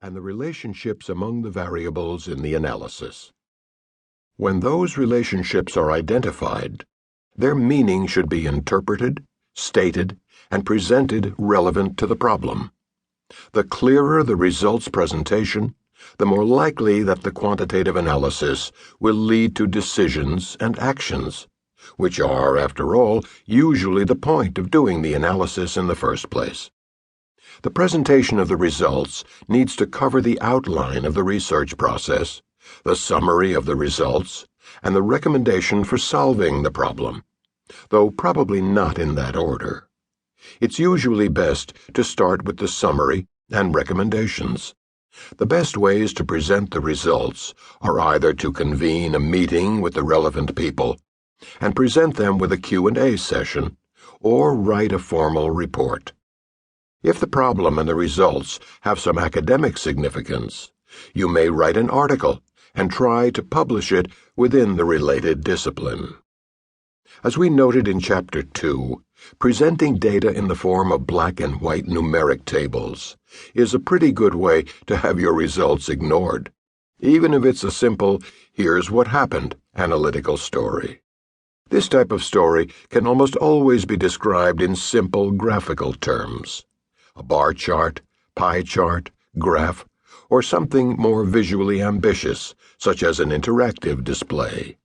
and the relationships among the variables in the analysis. When those relationships are identified, their meaning should be interpreted, stated, and presented relevant to the problem. The clearer the results presentation, the more likely that the quantitative analysis will lead to decisions and actions, which are, after all, usually the point of doing the analysis in the first place. The presentation of the results needs to cover the outline of the research process, the summary of the results, and the recommendation for solving the problem, though probably not in that order. It's usually best to start with the summary and recommendations. The best ways to present the results are either to convene a meeting with the relevant people and present them with a Q&A session, or write a formal report. If the problem and the results have some academic significance, you may write an article and try to publish it within the related discipline. As we noted in Chapter 2, presenting data in the form of black and white numeric tables is a pretty good way to have your results ignored, even if it's a simple, here's what happened, analytical story. This type of story can almost always be described in simple graphical terms: a bar chart, pie chart, graph, or something more visually ambitious, such as an interactive display.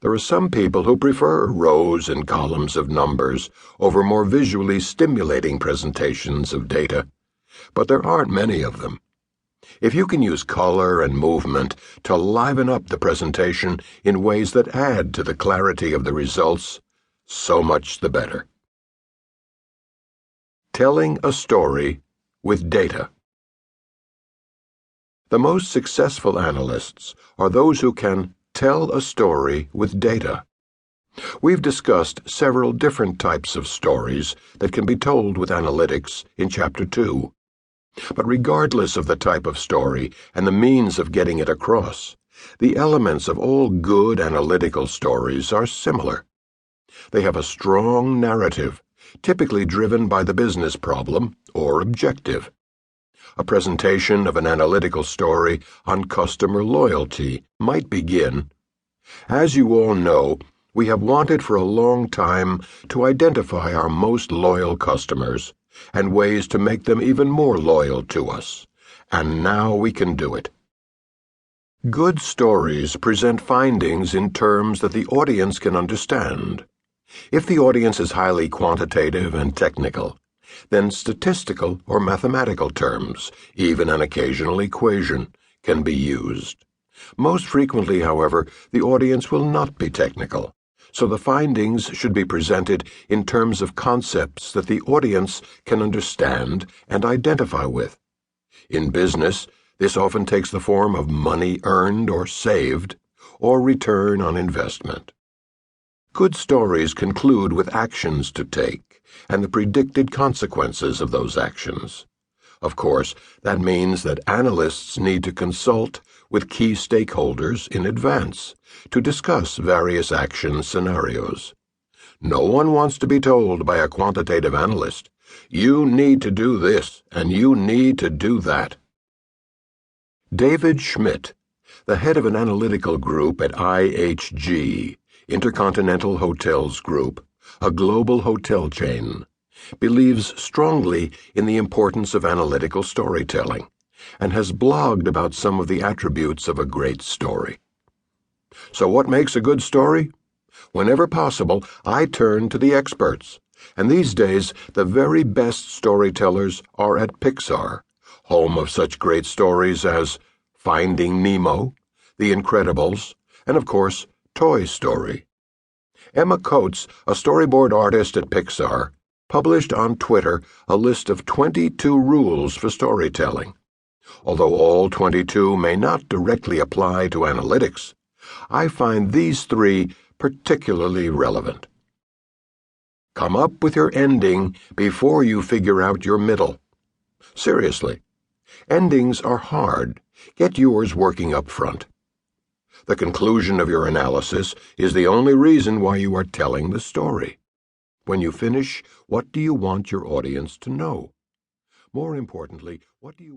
There are some people who prefer rows and columns of numbers over more visually stimulating presentations of data, but there aren't many of them. If you can use color and movement to liven up the presentation in ways that add to the clarity of the results, so much the better. Telling a story with data. The most successful analysts are those who can tell a story with data. We've discussed several different types of stories that can be told with analytics in Chapter 2. But regardless of the type of story and the means of getting it across, the elements of all good analytical stories are similar. They have a strong narrative, typically driven by the business problem or objective. A presentation of an analytical story on customer loyalty might begin: as you all know, we have wanted for a long time to identify our most loyal customers and ways to make them even more loyal to us, and now we can do it. Good stories present findings in terms that the audience can understand. If the audience is highly quantitative and technical, then statistical or mathematical terms, even an occasional equation, can be used. Most frequently, however, the audience will not be technical, so the findings should be presented in terms of concepts that the audience can understand and identify with. In business, this often takes the form of money earned or saved, or return on investment. Good stories conclude with actions to take and the predicted consequences of those actions. Of course, that means that analysts need to consult with key stakeholders in advance to discuss various action scenarios. No one wants to be told by a quantitative analyst, you need to do this and you need to do that. David Schmidt, the head of an analytical group at IHG, Intercontinental Hotels Group, a global hotel chain, believes strongly in the importance of analytical storytelling and has blogged about some of the attributes of a great story. So what makes a good story? Whenever possible, I turn to the experts, and these days the very best storytellers are at Pixar, home of such great stories as Finding Nemo, The Incredibles, and of course, Toy Story. Emma Coates, a storyboard artist at Pixar, published on Twitter a list of 22 rules for storytelling. Although all 22 may not directly apply to analytics, I find these 3 particularly relevant. Come up with your ending before you figure out your middle. Seriously, endings are hard. Get yours working up front. The conclusion of your analysis is the only reason why you are telling the story. When you finish, what do you want your audience to know? More importantly, what do you